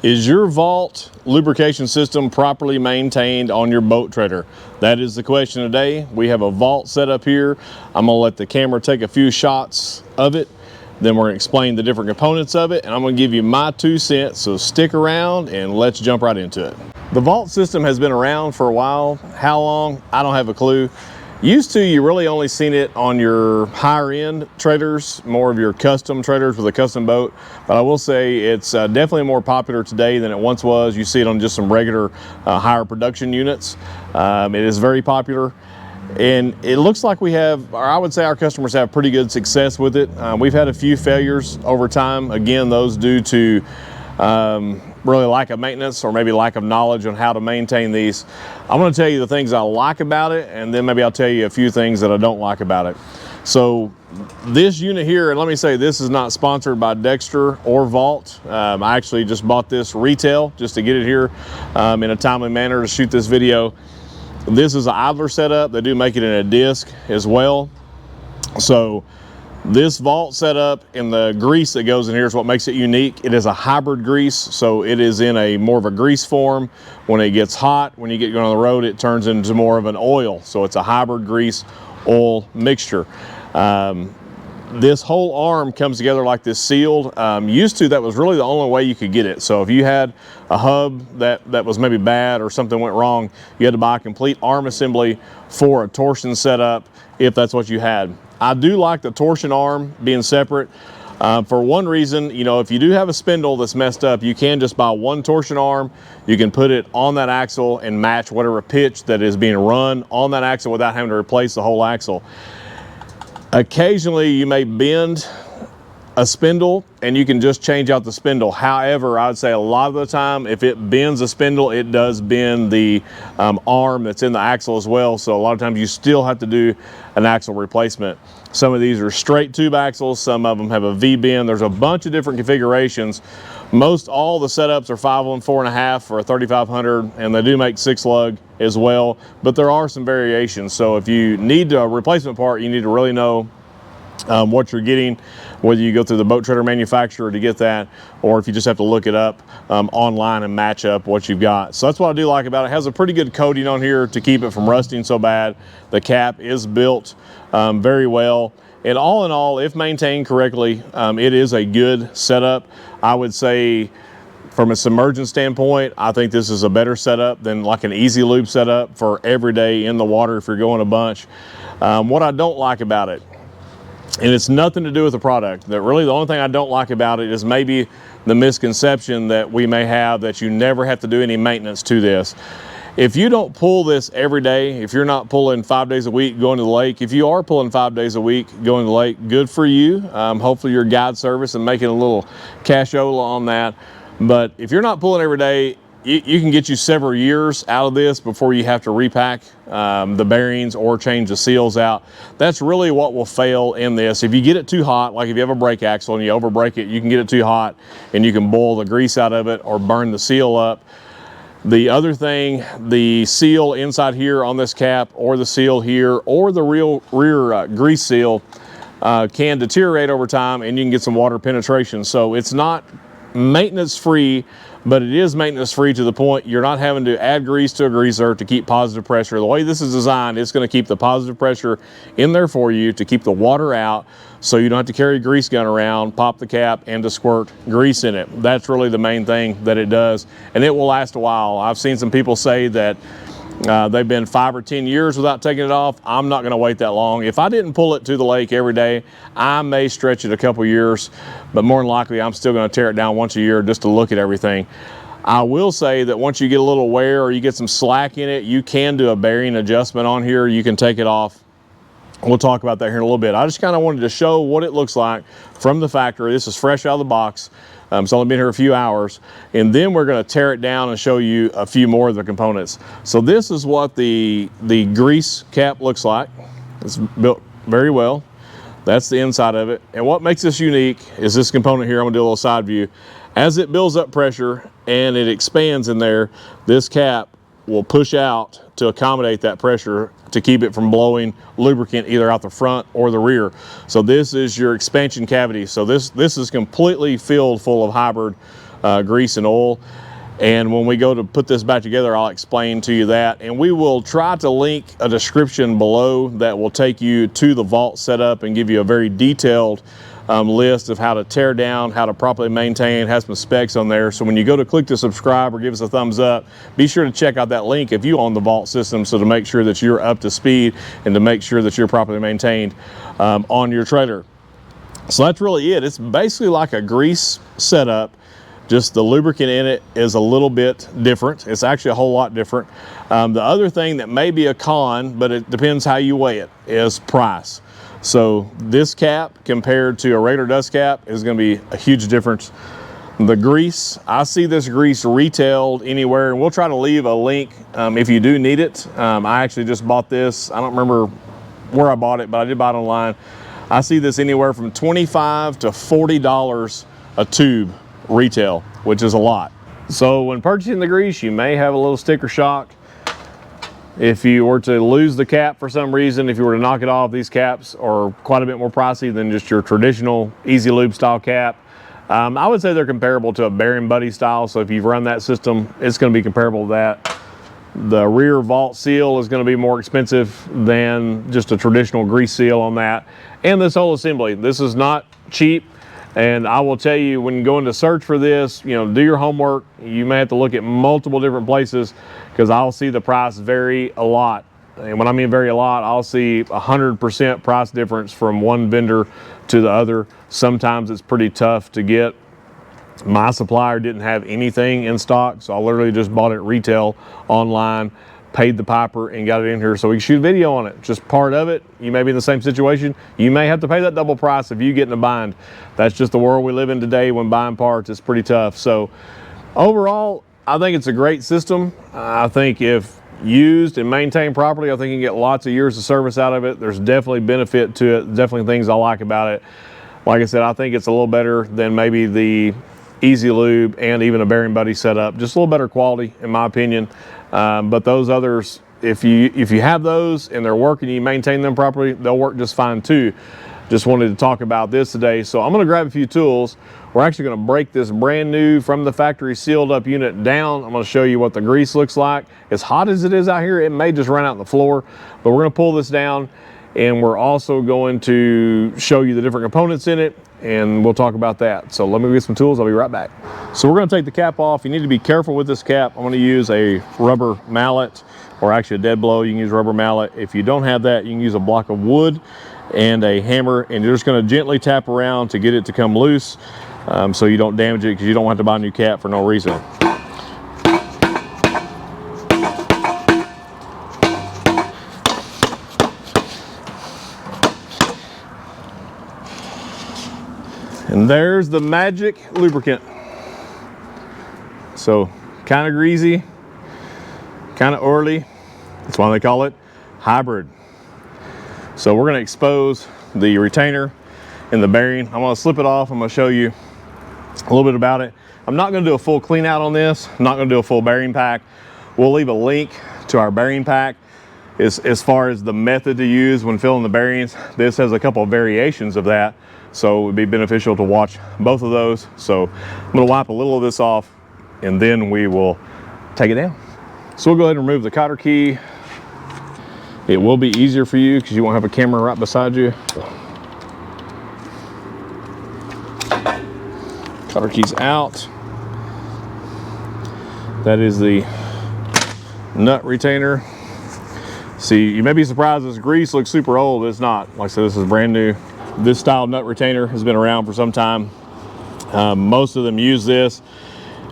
Is your vault lubrication system properly maintained on your boat trailer? That is the question today. We have a vault set up here. I'm gonna let the camera take a few shots of it. Then we're gonna explain the different components of it, and I'm gonna give you my 2 cents, so stick around and let's jump right into it. The vault system has been around for a while. How long? I don't have a clue. Used to, you really only seen it on your higher end trailers, more of your custom trailers with a custom boat. But I will say it's definitely more popular today than it once was. You see it on just some regular higher production units. It is very popular. And it looks like we have, or I would say our customers have pretty good success with it. We've had a few failures over time. Again, those due to really lack of maintenance or maybe lack of knowledge on how to maintain these. I'm going to tell you the things I like about it, and then maybe I'll tell you a few things that I don't like about it. So this unit here, and let me say this is not sponsored by Dexter or Vault. I actually just bought this retail just to get it here in a timely manner to shoot this video. This is an idler setup. They do make it in a disc as well. So this vault setup and the grease that goes in here is what makes it unique. It is a hybrid grease, so it is in a more of a grease form. When it gets hot, when you get going on the road, it turns into more of an oil. So it's a hybrid grease oil mixture. This whole arm comes together like this sealed. Used to, that was really the only way you could get it. So if you had a hub that was maybe bad or something went wrong, you had to buy a complete arm assembly for a torsion setup if that's what you had. I do like the torsion arm being separate. For one reason, you know, if you do have a spindle that's messed up, you can just buy one torsion arm. You can put it on that axle and match whatever pitch that is being run on that axle without having to replace the whole axle. Occasionally you may bend a spindle and you can just change out the spindle. However, I would say a lot of the time, if it bends a spindle, it does bend the arm that's in the axle as well. So a lot of times you still have to do an axle replacement. Some of these are straight tube axles. Some of them have a V-bend. There's a bunch of different configurations. Most all the setups are 5-1, 4.5 for a 3500, and they do make 6-lug as well, but there are some variations. So if you need a replacement part, you need to really know what you're getting, whether you go through the boat trailer manufacturer to get that, or if you just have to look it up online and match up what you've got. So that's what I do like about it. It has a pretty good coating on here to keep it from rusting so bad. The cap is built very well. And all in all, if maintained correctly, it is a good setup. I would say from a submergence standpoint, I think this is a better setup than like an easy lube setup for every day in the water if you're going a bunch. What I don't like about it, and it's nothing to do with the product, that really the only thing I don't like about it is maybe the misconception that we may have that you never have to do any maintenance to this. If you don't pull this every day, if you're not pulling 5 days a week going to the lake, if you are pulling 5 days a week going to the lake, good for you. Hopefully your guide service and making a little cashola on that. But if you're not pulling every day, you can get you several years out of this before you have to repack the bearings or change the seals out. That's really what will fail in this. If you get it too hot, like if you have a brake axle and you over brake it, you can get it too hot and you can boil the grease out of it or burn the seal up. The other thing, the seal inside here on this cap or the seal here or the rear grease seal can deteriorate over time and you can get some water penetration. So it's not maintenance free, but it is maintenance free to the point you're not having to add grease to a greaser to keep positive pressure. The way this is designed, it's going to keep the positive pressure in there for you to keep the water out, so you don't have to carry a grease gun around, pop the cap, and to squirt grease in it. That's really the main thing that it does, and it will last a while. I've seen some people say that they've been 5 or 10 years without taking it off. I'm not going to wait that long. If I didn't pull it to the lake every day, I may stretch it a couple years, but more than likely I'm still going to tear it down once a year just to look at everything. I will say that once you get a little wear or you get some slack in it, you can do a bearing adjustment on here. You can take it off. We'll talk about that here in a little bit. I just kind of wanted to show what it looks like from the factory. This is fresh out of the box. It's only been here a few hours, and then we're going to tear it down and show you a few more of the components. So this is what the grease cap looks like. It's built very well. That's the inside of it. And what makes this unique is this component here. I'm going to do a little side view. As it builds up pressure and it expands in there, this cap will push out to accommodate that pressure to keep it from blowing lubricant either out the front or the rear. So this is your expansion cavity. So this is completely filled full of hybrid grease and oil. And when we go to put this back together, I'll explain to you that. And we will try to link a description below that will take you to the vault setup and give you a very detailed list of how to tear down, how to properly maintain. It has some specs on there. So when you go to click to subscribe or give us a thumbs up, be sure to check out that link if you own the vault system, so to make sure that you're up to speed and to make sure that you're properly maintained on your trailer. So that's really it. It's basically like a grease setup. Just the lubricant in it is a little bit different. It's actually a whole lot different. The other thing that may be a con, but it depends how you weigh it, is price. So this cap compared to a regular dust cap is going to be a huge difference. The grease, I see this grease retailed anywhere, and we'll try to leave a link if you do need it. I actually just bought this. I don't remember where I bought it, but I did buy it online. I see this anywhere from $25 to $40 a tube retail, which is a lot. So when purchasing the grease, you may have a little sticker shock. If you were to lose the cap for some reason, if you were to knock it off, these caps are quite a bit more pricey than just your traditional Easy Lube style cap. I would say they're comparable to a Bearing Buddy style. So if you've run that system, it's going to be comparable to that. The rear vault seal is going to be more expensive than just a traditional grease seal on that. And this whole assembly, this is not cheap. And I will tell you, when going to search for this, you know, do your homework. You may have to look at multiple different places, because I'll see the price vary a lot. And when I mean vary a lot, I'll see 100% price difference from one vendor to the other. Sometimes it's pretty tough to get. My supplier didn't have anything in stock, so I literally just bought it retail online, paid the piper, and got it in here so we can shoot a video on it. Just part of it. You may be in the same situation. You may have to pay that double price if you get in a bind. That's just the world we live in today. When buying parts, it's pretty tough. So overall, I think it's a great system. I think if used and maintained properly, I think you can get lots of years of service out of it. There's definitely benefit to it. Definitely things I like about it. Like I said, I think it's a little better than maybe the Easy Lube and even a Bearing Buddy setup. Just a little better quality, in my opinion. But those others, if you have those and they're working, you maintain them properly, they'll work just fine too. Just wanted to talk about this today. So I'm going to grab a few tools. We're actually going to break this brand new from the factory sealed up unit down. I'm going to show you what the grease looks like. As hot as it is out here, it may just run out on the floor, but we're going to pull this down, and we're also going to show you the different components in it, and we'll talk about that. So let me get some tools. I'll be right back. So we're going to take the cap off. You need to be careful with this cap. I'm going to use a rubber mallet, or actually a dead blow. You can use rubber mallet. If you don't have that, you can use a block of wood and a hammer, and you're just going to gently tap around to get it to come loose, so you don't damage it, because you don't have to buy a new cap for no reason. And there's the magic lubricant. So kind of greasy, kind of oily. That's why they call it hybrid. So we're going to expose the retainer and the bearing. I'm going to slip it off. I'm going to show you a little bit about it. I'm not going to do a full clean out on this. I'm not going to do a full bearing pack. We'll leave a link to our bearing pack as far as the method to use when filling the bearings. This has a couple of variations of that, so it would be beneficial to watch both of those. So I'm going to wipe a little of this off, and then we will take it down. So we'll go ahead and remove the cotter key. It will be easier for you because you won't have a camera right beside you. Cotter key's out. That is the nut retainer. See, you may be surprised this grease looks super old, but it's not. Like I said, this is brand new. This style nut retainer has been around for some time. Most of them use this.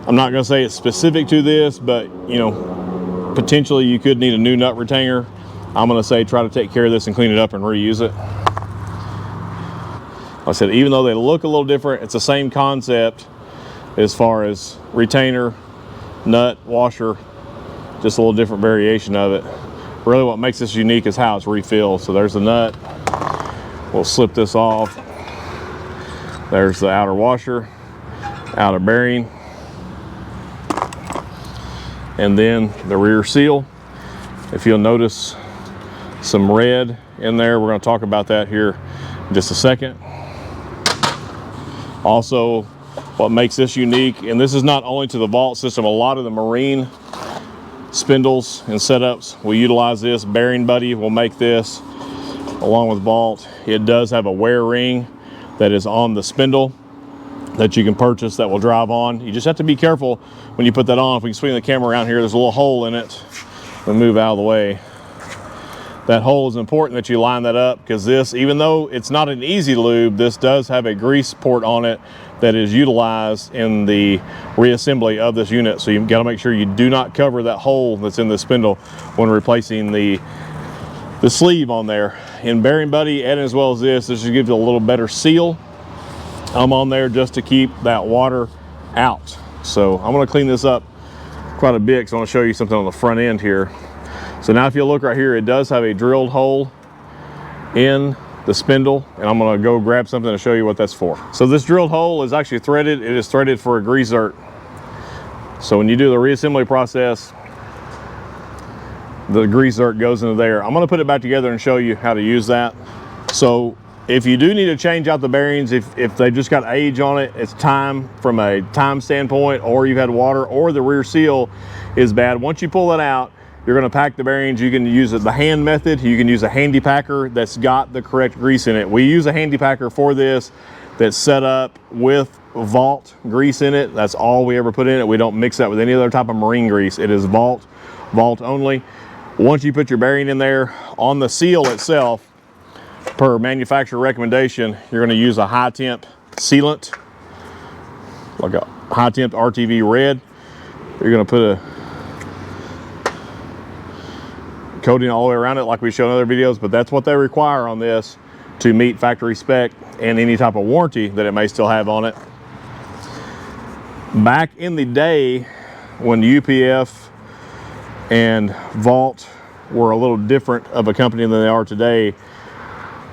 I'm not going to say it's specific to this, but you know, potentially you could need a new nut retainer. I'm going to say try to take care of this and clean it up and reuse it. Like I said, even though they look a little different, it's the same concept as far as retainer, nut, washer, just a little different variation of it. Really what makes this unique is how it's refilled. So there's the nut. We'll slip this off. There's the outer washer, outer bearing, and then the rear seal. If you'll notice some red in there, we're going to talk about that here in just a second. Also, what makes this unique. And this is not only to the vault system, a lot of the marine spindles and setups will utilize this. Bearing Buddy will make this along with vault. It does have a wear ring that is on the spindle that you can purchase that will drive on. You just have to be careful when you put that on. If we can swing the camera around here, there's a little hole in it. We'll move out of the way. That hole is important that you line that up, because this, even though it's not an easy lube, this does have a grease port on it that is utilized in the reassembly of this unit. So you've got to make sure you do not cover that hole that's in the spindle when replacing the sleeve on there. In Bearing Buddy, and as well as this just gives you a little better seal on there, just to keep that water out. So I'm going to clean this up quite a bit, because I want to show you something on the front end here. So now if you look right here, it does have a drilled hole in the spindle, and I'm going to go grab something to show you what that's for. So this drilled hole is actually threaded. It is threaded for a grease zert. So when you do the reassembly process, the grease zert goes into there. I'm going to put it back together and show you how to use that. So if you do need to change out the bearings, if they just got age on it, it's time from a time standpoint, or you've had water, or the rear seal is bad, once you pull that out, you're going to pack the bearings. You can use the hand method. You can use a handy packer that's got the correct grease in it. We use a handy packer for this that's set up with vault grease in it. That's all we ever put in it. We don't mix that with any other type of marine grease. It is vault only. Once you put your bearing in there, on the seal itself, per manufacturer recommendation, you're going to use a high temp sealant, like a high temp RTV red. You're going to put a coating all the way around it like we show in other videos, but that's what they require on this to meet factory spec and any type of warranty that it may still have on it. Back in the day, when UPF and Vault were a little different of a company than they are today,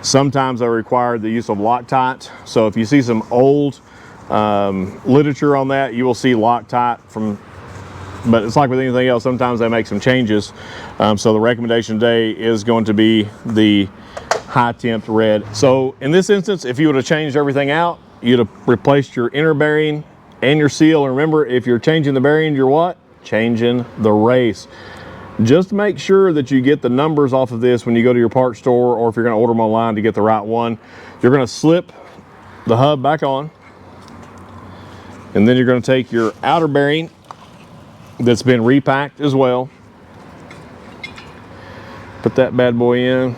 sometimes they required the use of Loctite. So if you see some old literature on that, you will see Loctite from, but it's like with anything else, sometimes they make some changes. So the recommendation today is going to be the high temp red. So in this instance, if you would have changed everything out, you'd have replaced your inner bearing and your seal. And remember, if you're changing the bearing, you're what? Changing the race. Just make sure that you get the numbers off of this when you go to your parts store, or if you're going to order them online to get the right one. You're going to slip the hub back on, and then you're going to take your outer bearing that's been repacked as well. Put that bad boy in,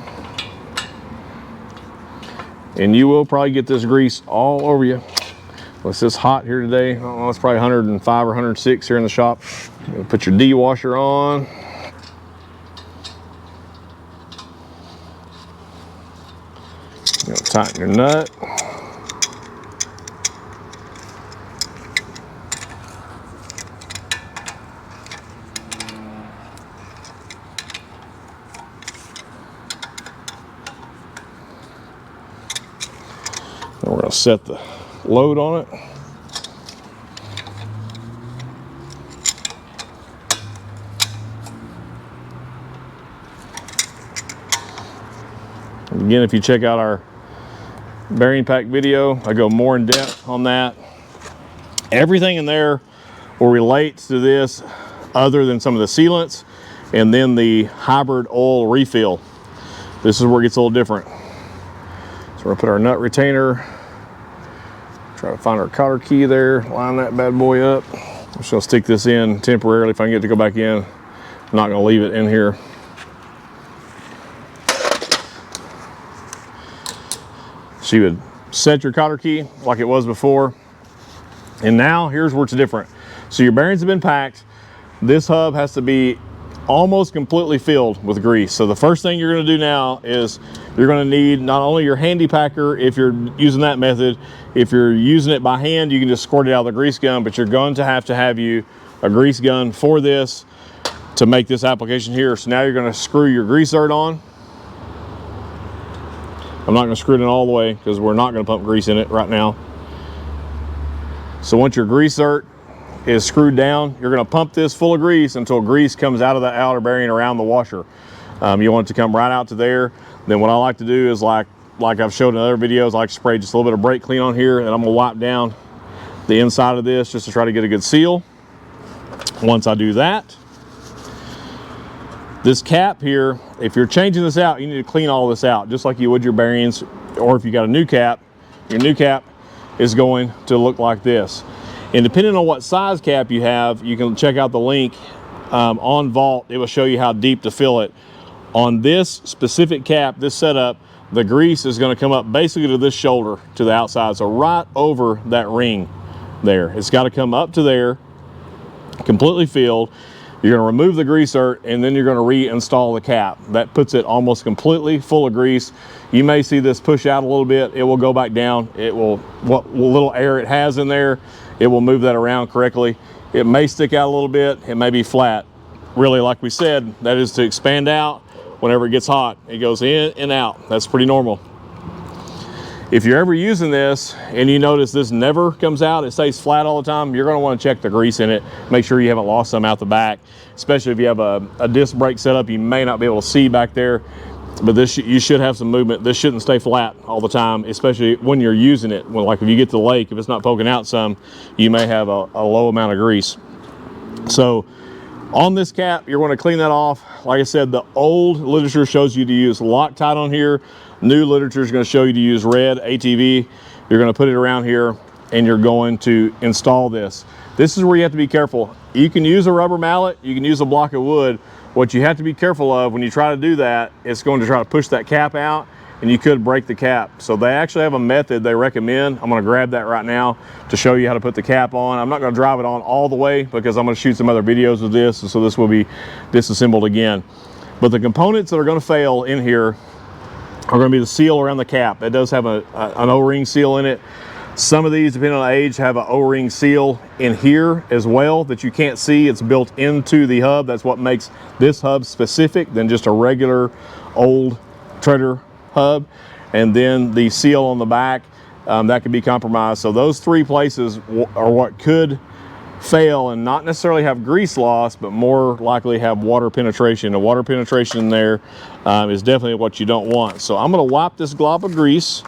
and you will probably get this grease all over you. It's just hot here today. I don't know, it's probably 105 or 106 here in the shop. Put your D-washer on. Tighten your nut. And we're going to set the load on it. Again, if you check out our bearing pack video, I go more in depth on that. Everything in there will relate to this, other than some of the sealants and then the hybrid oil refill. This is where it gets a little different. So we're gonna put our nut retainer, try to find our cotter key there, line that bad boy up. I'm just gonna stick this in temporarily. If I can get it to go back in, I'm not gonna leave it in here. So you would set your cotter key like it was before. And now here's where it's different. So your bearings have been packed. This hub has to be almost completely filled with grease. So the first thing you're going to do now is you're going to need not only your handy packer, if you're using that method. If you're using it by hand, you can just squirt it out of the grease gun, but you're going to have you a grease gun for this to make this application here. So now you're going to screw your grease zert on. I'm not going to screw it in all the way because we're not going to pump grease in it right now. So once your grease zert is screwed down, you're going to pump this full of grease until grease comes out of that outer bearing around the washer. You want it to come right out to there. Then what I like to do is like I've showed in other videos, I like to spray just a little bit of brake clean on here, and I'm going to wipe down the inside of this just to try to get a good seal. Once I do that, this cap here, if you're changing this out, you need to clean all this out just like you would your bearings, or if you got a new cap, your new cap is going to look like this. And depending on what size cap you have, you can check out the link on Vault. It will show you how deep to fill it. On this specific cap, this setup, the grease is going to come up basically to this shoulder to the outside, so right over that ring there. It's got to come up to there, completely filled. You're going to remove the grease earth, and then you're going to reinstall the cap. That puts it almost completely full of grease. You may see this push out a little bit. It will go back down. It will, what little air it has in there, it will move that around correctly. It may stick out a little bit. It may be flat. Really, like we said, that is to expand out. Whenever it gets hot, it goes in and out. That's pretty normal. If you're ever using this and you notice this never comes out, it stays flat all the time, you're going to want to check the grease in it. Make sure you haven't lost some out the back, especially if you have a disc brake setup. You may not be able to see back there, but this you should have some movement. This shouldn't stay flat all the time, especially when you're using it. When, like if you get to the lake, if it's not poking out some, you may have a low amount of grease. So on this cap, you're going to clean that off. Like I said, the old literature shows you to use Loctite on here. New literature is going to show you to use red ATV. You're going to put it around here, and you're going to install this. This is where you have to be careful. You can use a rubber mallet, you can use a block of wood. What you have to be careful of when you try to do that, it's going to try to push that cap out, and you could break the cap. So they actually have a method they recommend. I'm going to grab that right now to show you how to put the cap on. I'm not going to drive it on all the way because I'm going to shoot some other videos of this, and so this will be disassembled again. But the components that are going to fail in here are going to be the seal around the cap. It does have an O-ring seal in it. Some of these, depending on the age, have an O-ring seal in here as well that you can't see. It's built into the hub. That's what makes this hub specific than just a regular old trailer hub. And then the seal on the back, that could be compromised. So those three places are what could fail and not necessarily have grease loss, but more likely have water penetration. The water penetration in there is definitely what you don't want. So I'm going to wipe this glob of grease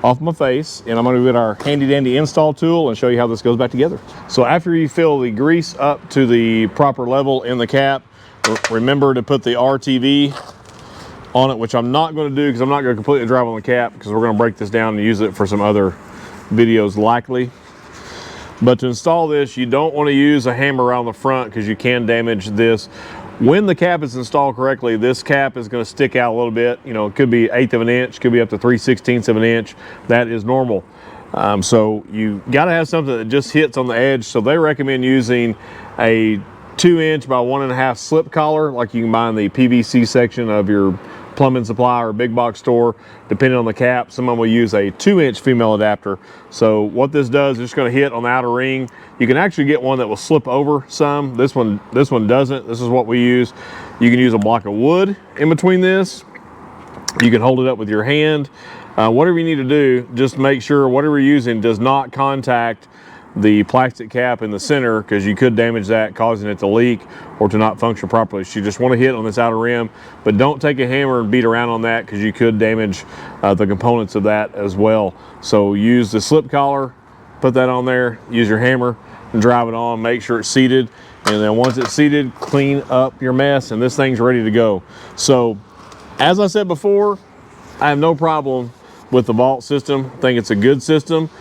off my face, and I'm going to get our handy dandy install tool and show you how this goes back together. So after you fill the grease up to the proper level in the cap, remember to put the RTV on it, which I'm not going to do because I'm not going to completely drive on the cap because we're going to break this down and use it for some other videos likely. But to install this, you don't want to use a hammer around the front because you can damage this. When the cap is installed correctly, this cap is going to stick out a little bit. You know, it could be 1/8 of an inch, could be up to 3/16 of an inch. That is normal. So you got to have something that just hits on the edge. So they recommend using a 2-inch by 1.5 slip collar, like you can buy in the PVC section of your plumbing supply or big box store. Depending on the cap, someone will use a 2-inch female adapter. So what this does is just going to hit on the outer ring. You can actually get one that will slip over some. This one doesn't. This is what we use. You can use a block of wood in between this. You can hold it up with your hand. Whatever you need to do, just make sure whatever you're using does not contact the plastic cap in the center, because you could damage that, causing it to leak or to not function properly. So you just want to hit on this outer rim, but don't take a hammer and beat around on that because you could damage the components of that as well. So use the slip collar, put that on there, use your hammer and drive it on, make sure it's seated, and then once it's seated, clean up your mess and this thing's ready to go. So as I said before, I have no problem with the Vault system. I think it's a good system.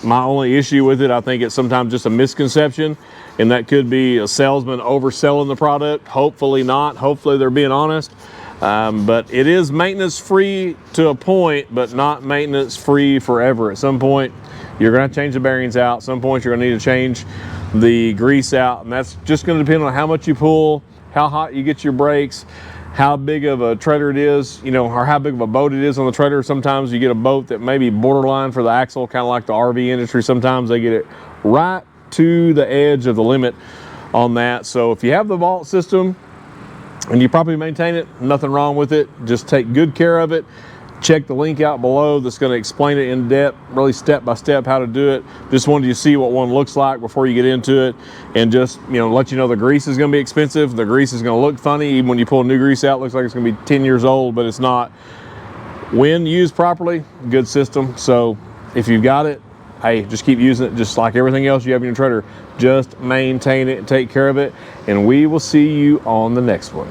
My only issue with it, I think it's sometimes just a misconception, and that could be a salesman overselling the product. Hopefully not. Hopefully they're being honest. But it is maintenance free to a point, but not maintenance free forever. At some point, you're going to change the bearings out. At some point, you're going to need to change the grease out, and that's just going to depend on how much you pull, how hot you get your brakes, how big of a trailer it is, you know, or how big of a boat it is on the trailer. Sometimes you get a boat that may be borderline for the axle, kind of like the RV industry. Sometimes they get it right to the edge of the limit on that. So if you have the Vault system and you properly maintain it, nothing wrong with it. Just take good care of it. Check the link out below that's going to explain it in depth, really step by step how to do it. Just wanted you to see what one looks like before you get into it, and just, you know, let you know the grease is going to be expensive. The grease is going to look funny. Even when you pull new grease out, it looks like it's going to be 10 years old, but it's not. When used properly, good system. So if you've got it, hey, just keep using it just like everything else you have in your trailer. Just maintain it and take care of it, and we will see you on the next one.